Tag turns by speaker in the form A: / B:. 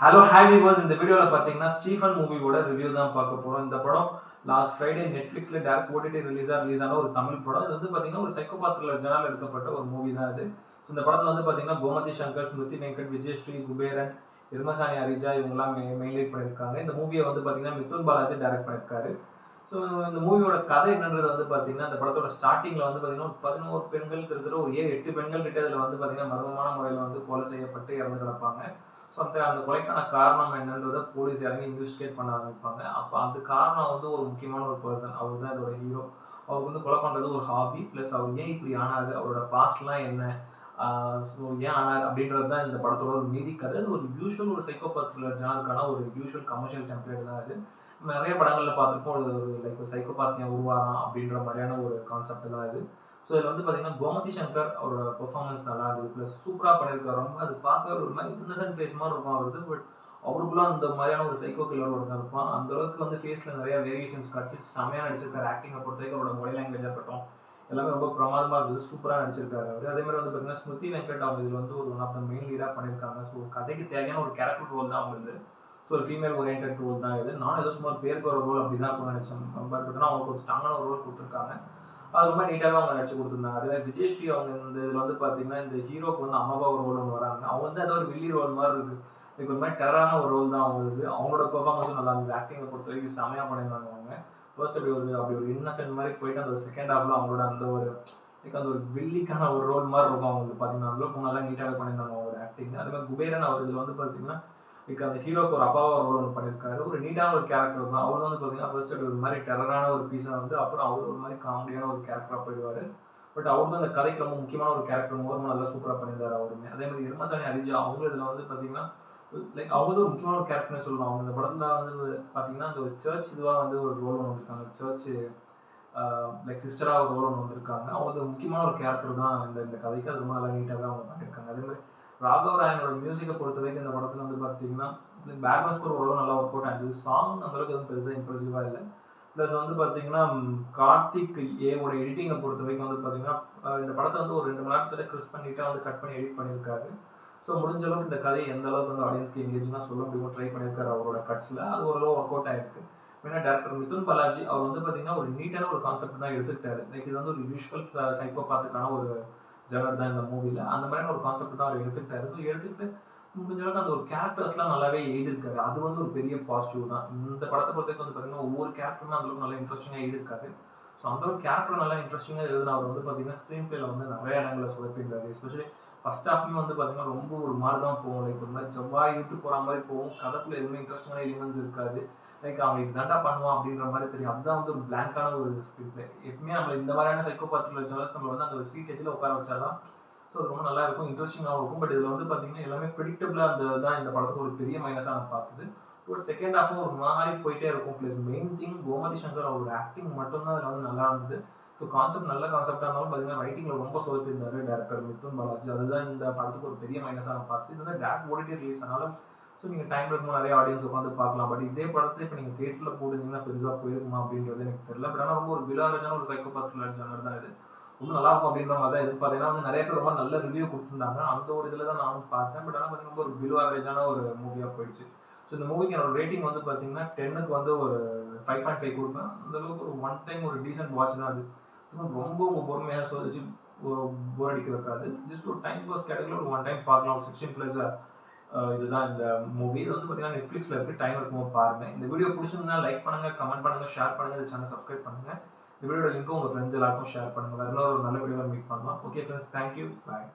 A: Hello hi viewers. இந்த வீடியோவில் பார்த்தீங்கன்னா ஸ்டீஃபன் மூவியோட ரிவ்யூ தான் பார்க்க போகிறோம். இந்த படம் லாஸ்ட் ஃப்ரைடே நெட்ஃப்ளிக்ஸில் டேரக்ட் ஓடிடி ரிலீஸ் ஆன ஒரு தமிழ் படம். இது வந்து பார்த்தீங்கன்னா ஒரு சைக்கோபாத் த்ரில்லர் ஜானர்ல எடுக்கப்பட்ட ஒரு மூவி தான் இது. இந்த படத்தில் வந்து பார்த்தீங்கன்னா கோமதி சங்கர், ஸ்மிருதி வெங்கட், விஜயஸ்ரீ, குபேரன், இருமசாணி அரிஜா இவங்கெல்லாம் மெயின் லீட் பண்ணியிருக்காங்க. இந்த மூவியை வந்து பார்த்தீங்கன்னா மிதுன் பாலாஜி டைரக்ட் பண்ணியிருக்காரு. ஸோ இந்த மூவியோட கதை என்னன்றது வந்து பார்த்தீங்கன்னா இந்த படத்தோட ஸ்டார்டிங்கில் வந்து பார்த்தீங்கன்னா 11 பெண்கள் கிட்டத்தட்ட ஒரு 8 பெண்கள் கிட்ட இதில் வந்து பார்த்தீங்கன்னா மர்மமான முறையில் வந்து கொலை செய்யப்பட்டு இறந்து கிடப்பாங்க. ஸோ அந்த கொலைக்கான காரணம் என்னன்றதை போலீஸ் இறங்கி இன்வெஸ்டிகேட் பண்ண ஆரம்பிப்பாங்க. அப்போ அந்த காரணம் வந்து ஒரு முக்கியமான ஒரு பர்சன், அவர் தான் இதோட ஹீரோ. அவருக்கு வந்து கொலை பண்ணுறது ஒரு ஹாபி, ப்ளஸ் அவர் ஏன் இப்படி ஆனாரு, அவரோட பாஸ்ட்லாம் என்ன, ஸோ ஏன் ஆனார் அப்படின்றது தான் இந்த படத்தோட ஒரு மீதி கதை. ஒரு யூஷுவல் ஒரு சைக்கோபாத் த்ரில்லர் ஜானருக்கான ஒரு யூஷுவல் கமர்ஷியல் டெம்ப்ளேட் தான் இது. நிறைய படங்களில் பார்த்துருப்போம். ஒரு லைக் ஒரு சைக்கோபாத் ஏன் உருவாகிறான் அப்படின்ற மாதிரியான ஒரு கான்செப்ட் தான் இது. ஸோ இதில் வந்து பார்த்தீங்கன்னா கோமதி சங்கர் அவரோட பெர்ஃபார்மன்ஸ் நல்லா இருந்தது, ப்ளஸ் சூப்பராக பண்ணியிருக்காரு. ரொம்ப அது பார்க்க ஒரு மாதிரி இன்னசென்ட் ஃபேஸ் மாதிரி இருக்கும் அவருக்கு. பட் அவருக்குள்ள அந்த மாதிரியான ஒரு சைக்கோ கில்லர் ஒருத்தன் இருப்பான். அந்த அளவுக்கு வந்து ஃபேஸில் நிறைய வேரியேஷன்ஸ் காட்சி செமையாக நடிச்சிருக்காரு. ஆக்டிங்கை பொறுத்த வரைக்கும் அவரோட பாடி லாங்குவேஜாக இருக்கட்டும் எல்லாமே ரொம்ப பிரமாதமாக இருந்தது. சூப்பராக நடிச்சிருக்காரு அவர். அதே மாதிரி வந்து பார்த்தீங்கன்னா ஸ்மிருதி வெங்கட் அவங்க இதில் வந்து ஒரு ஒன் ஆஃப் த மெயின் லீடாக பண்ணியிருக்காங்க. ஸோ கதைக்கு தேவையான ஒரு கேரக்டர் ரோல் தான் அவங்களுக்கு. ஸோ ஒரு ஃபீமேல் ஓரியன்ட் ரோல் தான் இது. நான் ஏதோ சும்மா பேருக்கு ஒரு ரோல் அப்படி தான் நினச்சேன். பட் அவங்களுக்கு ஒரு ஸ்ட்ராங்கான ஒரு ரோல் கொடுத்துருக்காங்க. அது ரொம்ப நீட்டாக அவங்க நடிச்சு கொடுத்துருந்தாங்க. அதே விஜயஸ்ரீ அவங்க இந்த இதில் வந்து பார்த்தீங்கன்னா இந்த ஹீரோக்கு வந்து அம்மாவா ஒரு ரோல் ஒன்று வராங்க. அவங்க வந்து ஏதோ ஒரு வில்லி ரோல் மாதிரி இருக்கு. இதுக்கு ஒரு மாதிரி டெரரான ஒரு ரோல் தான் அவங்களுக்கு. அவங்களோட பெர்ஃபார்மன்ஸும் நல்லா இருந்தது. ஆக்டிங்கை பொறுத்த வரைக்கும் செமையாக பண்ணியிருந்தாங்க அவங்க. ஃபர்ஸ்ட் அப்படி ஒரு இன்னசென்ட் மாதிரி போயிட்டு அந்த ஒரு செகண்ட் ஹாஃப்ல அவங்களோட அந்த ஒரு லைக் அந்த ஒரு வில்லிக்கான ஒரு ரோல் மாதிரி இருக்கும் அவங்களுக்கு. பார்த்தீங்கன்னா அவ்வளோ நல்லா நீட்டாகவே பண்ணியிருந்தாங்க அவங்களோட ஆக்டிங். அதே மாதிரி குபேரன் அவர் இதில் வந்து பார்த்தீங்கன்னா லைக் அந்த ஹீரோக்கு ஒரு அப்பாவா ரோல் ஒன்று பண்ணியிருக்காரு. ஒரு நீட்டான ஒரு கேரக்டர் தான். அவர் வந்து பார்த்தீங்கன்னா ஃபர்ஸ்ட் அப்படி ஒரு மாதிரி டெரரான ஒரு பீஸாக வந்து அப்புறம் அவர் ஒரு மாதிரி காமெடியான ஒரு கேரக்டராக போயிடுவார். பட் அவர் தான் அந்த கதைக்கு ரொம்ப முக்கியமான ஒரு கேரக்டர் மூலமாக நல்லா சூப்பராக பண்ணியிருந்தார் அவருமே. அதே மாதிரி இருமசாணி அரிஜா அவங்க இதில் வந்து பார்த்தீங்கன்னா லைக் அவங்க வந்து ஒரு முக்கியமான ஒரு கேரக்டர்னு சொல்லலாம். அவங்க இந்த படத்தில் வந்து பார்த்தீங்கன்னா அந்த ஒரு சர்ச் இதுவாக வந்து ஒரு ரோல் ஒன்று வந்திருக்காங்க. சர்ச் லைக் சிஸ்டராக ஒரு ரோல் ஒன்று வந்திருக்காங்க. அவங்க முக்கியமான ஒரு கேரக்டர் தான் இந்த இந்த கதைக்கு. அது ரொம்ப நல்லா நீட்டாகவே அவங்க பண்ணியிருக்காங்க. அதே மாதிரி ராகவ் ராயனோட மியூசிக்கை பொறுத்த வரைக்கும் இந்த படத்தில் வந்து பார்த்தீங்கன்னா பேக்ரவுண்ட் ஸ்கோர் ஓரளவு நல்லா ஒர்க் அவுட் ஆயிருந்தது. சாங் அந்த அளவுக்கு எதுவும் பெருசாக இம்ப்ரெசிவாக இல்லை. ப்ளஸ் வந்து பார்த்தீங்கன்னா கார்த்திக் ஏவோட எடிட்டிங்கை பொறுத்த வரைக்கும் வந்து பார்த்தீங்கன்னா இந்த படத்தை வந்து ஒரு 2 மணி நேரத்துல கிறிஸ் பண்ணிட்டு வந்து கட் பண்ணி எடிட் பண்ணியிருக்காரு. ஸோ முடிஞ்ச அளவுக்கு இந்த கதையை எந்த அளவுக்கு வந்து ஆடியன்ஸ்க்கு எங்கேஜிங்காக சொல்ல முடியுமோ ட்ரை பண்ணியிருக்காரு அவரோட கட்ஸில். அது ஓரளவு ஒர்க் அவுட் ஆயிருக்கு. ஏன்னா டேரக்டர் மிதுன் பாலாஜி அவர் வந்து பார்த்தீங்கன்னா ஒரு நீட்டான ஒரு கான்செப்ட் தான் எடுத்துக்கிட்டாரு. லைக் இது வந்து ஒரு யூஷுவல் சைக்கோபாத்துக்கான ஒரு ஜனர் தான் இந்த மூவியில். அந்த மாதிரியான ஒரு கான்செப்ட் தான் அவர் எடுத்துக்கிட்டாரு. ஸோ எடுத்துக்கிட்டு முடிஞ்ச அளவுக்கு அந்த ஒரு கேரக்டர்ஸ்லாம் நல்லாவே எழுதியிருக்காரு. அது வந்து ஒரு பெரிய பாசிட்டிவ் தான். இந்த படத்தை பொறுத்தவரைக்கும் வந்து பார்த்தீங்கன்னா ஒவ்வொரு கேரக்டருமே அந்த அளவுக்கு நல்லா இன்ட்ரெஸ்டிங்காக எழுதியிருக்காரு. ஸோ அந்த ஒரு கேரக்டர் நல்லா இன்ட்ரெஸ்டிங்காக எழுதின அவர் வந்து பார்த்தீங்கன்னா ஸ்க்ரீன் பிளேல வந்து நிறைய இடங்களில் சொதப்பியிருந்தாரு. எஸ்பெஷலி ஃபர்ஸ்ட் ஹாஃப்மே வந்து பார்த்தீங்கன்னா ரொம்ப ஒரு மாதிரி தான் போகும். லைக் ஒரு மாதிரி ஜவ்வாய் இழுத்து போகிற மாதிரி போகும். கதைக்குள்ள எதுவுமே இன்ட்ரெஸ்டிங்கான எலிமெண்ட்ஸ் இருக்காது. லைக் அவன் இதுதான்டா பண்ணுவான் அப்படின்ற மாதிரி தெரியும். அதுதான் வந்து ஒரு பிளாங்கான ஒரு ஸ்க்ரீன் பிளே. எப்பவுமே நம்ம இந்த மாதிரியான சைக்கோபாத்தில் ஜெனரல்ஸ் நம்ம வந்து அந்த சீட் எஜ்ஜில் உட்கார வச்சாதான் ஸோ அது ரொம்ப நல்லா இருக்கும், இன்ட்ரெஸ்டிங்காகவும் இருக்கும். பட் இதில் வந்து பார்த்தீங்கன்னா எல்லாமே ப்ரிடிக்டபிளாக அந்த தான் இந்த படத்துக்கு ஒரு பெரிய மைனஸாக நான் பார்த்தது. ஒரு செகண்ட் ஹாஃபும் ஒரு மாதிரி போயிட்டே இருக்கும். Plus main thing Gomathi Shankar அவரோட ஆக்டிங் மட்டும்தான் அதில் வந்து நல்லா இருந்தது. ஸோ கான்செப்ட் நல்ல கான்செப்டாக இருந்தாலும் பார்த்தீங்கன்னா ரைட்டிங்கில் ரொம்ப சொதப்பியிருந்தாரு டேரக்டர் மிதுன் பாலாஜி. அதுதான் இந்த படத்துக்கு ஒரு பெரிய மைனஸாக நான் பார்த்தது. இது வந்து டேரக்ட் ஓடிடி ரிலீஸ் ஆனாலும் ஸோ நீங்கள் டைம் இருக்கும்போது நிறைய ஆடியன்ஸ் உட்காந்து பார்க்கலாம். பட் இதே படத்தை இப்போ நீங்கள் தியேட்டரில் போடுறீங்கன்னா பெருசாக போயிருக்குமா அப்படின்றது எனக்கு தெரியல. பட் ஆனால் ரொம்ப ஒரு பிலாரஜான ஒரு சைக்கோபாத் த்ரில்லர் ஜானர் தான் இது. ரொம்ப நல்லா இருக்கும் அப்படின்ற மாதிரி தான் எதிர்பார்த்தேன். ஏன்னா வந்து நிறைய பேர் ரொம்ப நல்ல ரிவ்யூ கொடுத்துருந்தாங்க. அந்த ஒரு இதில் தான் நானும் பார்த்தேன். பட் ஆனால் பார்த்தீங்கன்னா ஒரு பிலோ ஆவரேஜான ஒரு மூவியாக போயிடுச்சு. ஸோ இந்த மூவிக்கு என்னோட ரேட்டிங் வந்து பார்த்தீங்கன்னா 10க்கு வந்து ஒரு 5.5 கொடுப்பேன். அந்த அளவுக்கு ஒரு ஒன் டைம் ஒரு டீசென்ட் வாட்ச் தான் அது. ரொம்ப உங்கள் பொறுமையாக சொல்லிச்சு போர் அடிக்க வைக்காது. ஜஸ்ட் ஒரு டைம் பாஸ் கேட்டகரியில் ஒரு ஒன் டைம் பார்க்கலாம். ஒரு 16+ இதுதான் இந்த மூவி. இது வந்து பார்த்தீங்கன்னா நெட்ஃப்ளிக்ஸில் இருக்குது. டைம் இருக்கும்போது பாருங்கள். இந்த வீடியோ பிடிச்சிருந்தா லைக் பண்ணுங்கள், கமெண்ட் பண்ணுங்கள், ஷேர் பண்ணுங்கள். இந்த சேனல் சப்ஸ்கிரைப் பண்ணுங்கள். இந்த வீடியோட லிங்க்கும் உங்கள் ஃப்ரெண்ட்ஸ் எல்லாருக்கும் ஷேர் பண்ணுங்கள். வேறு ஒரு நல்ல வீடியோவில் மீட் பண்ணலாம். ஓகே ஃப்ரெண்ட்ஸ், தேங்க்யூ, பாய்.